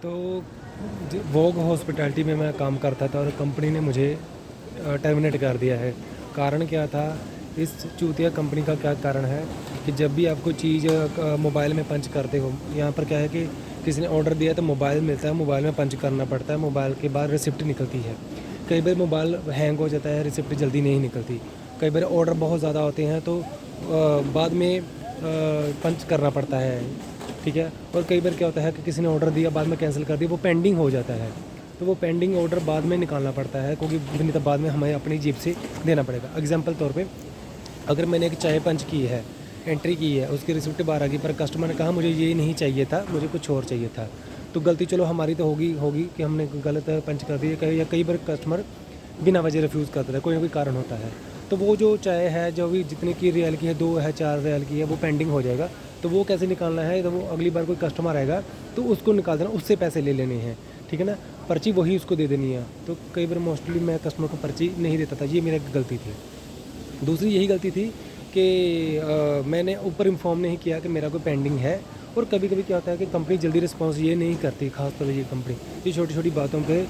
तो वोग हॉस्पिटैलिटी में मैं काम करता था और कंपनी ने मुझे टर्मिनेट कर दिया है। कारण क्या था? इस चूतिया कंपनी का क्या कारण है कि जब भी आपको चीज़ मोबाइल में पंच करते हो, यहाँ पर क्या है कि किसी ने ऑर्डर दिया तो मोबाइल मिलता है, मोबाइल में पंच करना पड़ता है, मोबाइल के बाद रिसिप्ट निकलती है। कई बार मोबाइल हैंग हो जाता है, रिसिप्ट जल्दी नहीं निकलती। कई बार ऑर्डर बहुत ज़्यादा होते हैं तो बाद में पंच करना पड़ता है, ठीक है। और कई बार क्या होता है कि किसी ने ऑर्डर दिया, बाद में कैंसिल कर दिया, वो पेंडिंग हो जाता है। तो वो पेंडिंग ऑर्डर बाद में निकालना पड़ता है, क्योंकि नहीं तो बाद में हमें अपनी जेब से देना पड़ेगा। एग्जांपल तौर पे, अगर मैंने एक चाय पंच की है, एंट्री की है, उसकी रिसिप्ट बाहर आ गई, पर कस्टमर ने कहा मुझे ये नहीं चाहिए था, मुझे कुछ और चाहिए था, तो गलती चलो हमारी तो होगी होगी कि हमने गलत पंच कर दी। या कई बार कस्टमर बिना वजह रिफ्यूज़ करता है, कोई ना कोई कारण होता है। तो वो जो चाय है, जो भी जितने की रियल की है, 2 है 4 रियल की है, वो पेंडिंग हो जाएगा। तो वो कैसे निकालना है? तो वो अगली बार कोई कस्टमर आएगा तो उसको निकाल देना, उससे पैसे ले लेने हैं, ठीक है ना। पर्ची वही उसको दे देनी है। तो कई बार मोस्टली मैं कस्टमर को पर्ची नहीं देता था, ये मेरी गलती थी। दूसरी यही गलती थी कि मैंने ऊपर इन्फॉर्म नहीं किया कि मेरा कोई पेंडिंग है। और कभी कभी क्या होता है कि कंपनी जल्दी रिस्पॉन्स ये नहीं करती, खासतौर पर ये कंपनी ये छोटी छोटी बातों पे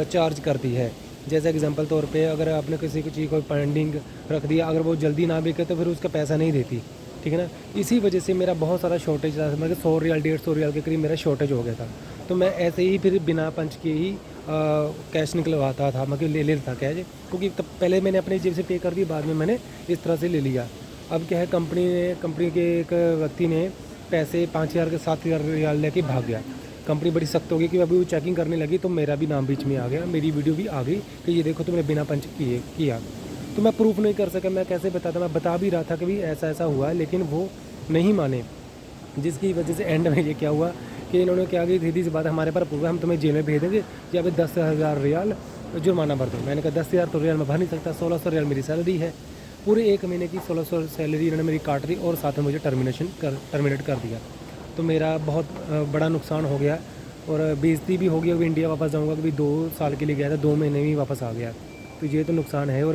चार्ज करती है। जैसे एग्जांपल तौर पे, अगर आपने किसी की चीज़ को पेंडिंग रख दिया, अगर वो जल्दी ना बिके तो फिर उसका पैसा नहीं देती, ठीक है ना। इसी वजह से मेरा बहुत सारा शॉर्टेज था, मतलब 100 रियाल 150 रियाल के करीब मेरा शॉर्टेज हो गया था। तो मैं ऐसे ही फिर बिना पंच के ही कैश निकलवाता था, मतलब ले लेता कैश, क्योंकि तब पहले मैंने अपनी जेब से पे कर दी, बाद में मैंने इस तरह से ले लिया। अब क्या है, कंपनी के एक व्यक्ति ने पैसे 5,000 के 7,000 रियाल लेके भाग गया। कंपनी बड़ी सख्त हो गई कि अभी वो चेकिंग करने लगी, तो मेरा भी नाम बीच में आ गया, मेरी वीडियो भी आ गई कि ये देखो तुमने बिना पंच किया। तो मैं प्रूफ नहीं कर सका, मैं कैसे बताता, मैं बता भी रहा था कि भाई ऐसा ऐसा हुआ है, लेकिन वो नहीं माने। जिसकी वजह से एंड में ये क्या हुआ कि इन्होंने क्या की, सीधी सी बात, हमारे पर प्रूफ है, हम तुम्हें जेल में भेज देंगे या फिर 10,000 रियाल जुर्माना भर दो। मैंने कहा 10,000 तो रियाल मैं भर नहीं सकता, 1,600 रियाल मेरी सैलरी है। पूरे 1 महीने की 1,600 सैलरी इन्होंने मेरी काट दी और साथ में मुझे टर्मिनेट कर दिया। तो मेरा बहुत बड़ा नुकसान हो गया और बेइज्जती भी हो गई। अभी इंडिया वापस जाऊँगा, कभी 2 साल के लिए गया था, 2 महीने में ही वापस आ गया। तो ये तो नुकसान है। और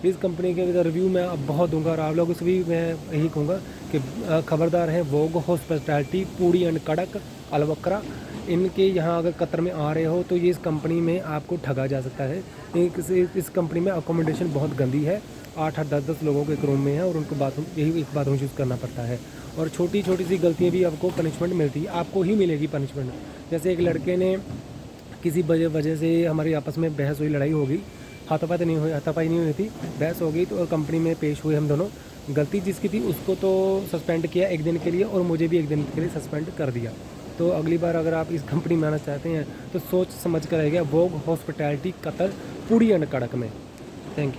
इस कंपनी के रिव्यू मैं अब बहुत दूंगा, और आप लोगों से भी मैं यही कहूँगा कि खबरदार हैं, वोग हॉस्पिटैलिटी, पूड़ी एंड कड़क, अलवक्रा, इनके यहाँ अगर कतर में आ रहे हो तो ये इस कंपनी में आपको ठगा जा सकता है। इस कंपनी में अकोमोडेशन बहुत गंदी है, 8-8 10-10 लोगों के एक रूम में है, और उनको बाथरूम, यही एक बाथरूम यूज़ करना पड़ता है। और छोटी छोटी सी गलतियाँ भी आपको पनिशमेंट मिलती है, आपको ही मिलेगी पनिशमेंट। जैसे एक लड़के ने किसी वजह से हमारी आपस में बहस हुई, लड़ाई हो गई, हाथापाई नहीं हुई थी, बहस हो गई, तो और कंपनी में पेश हुए हम दोनों। गलती जिसकी थी उसको तो सस्पेंड किया 1 दिन के लिए, और मुझे भी 1 दिन के लिए सस्पेंड कर दिया। तो अगली बार अगर आप इस कंपनी में आना चाहते हैं तो सोच समझ कर आइएगा, वोग हॉस्पिटैलिटी कतर, पूड़ी एंड कड़क में। Thank you.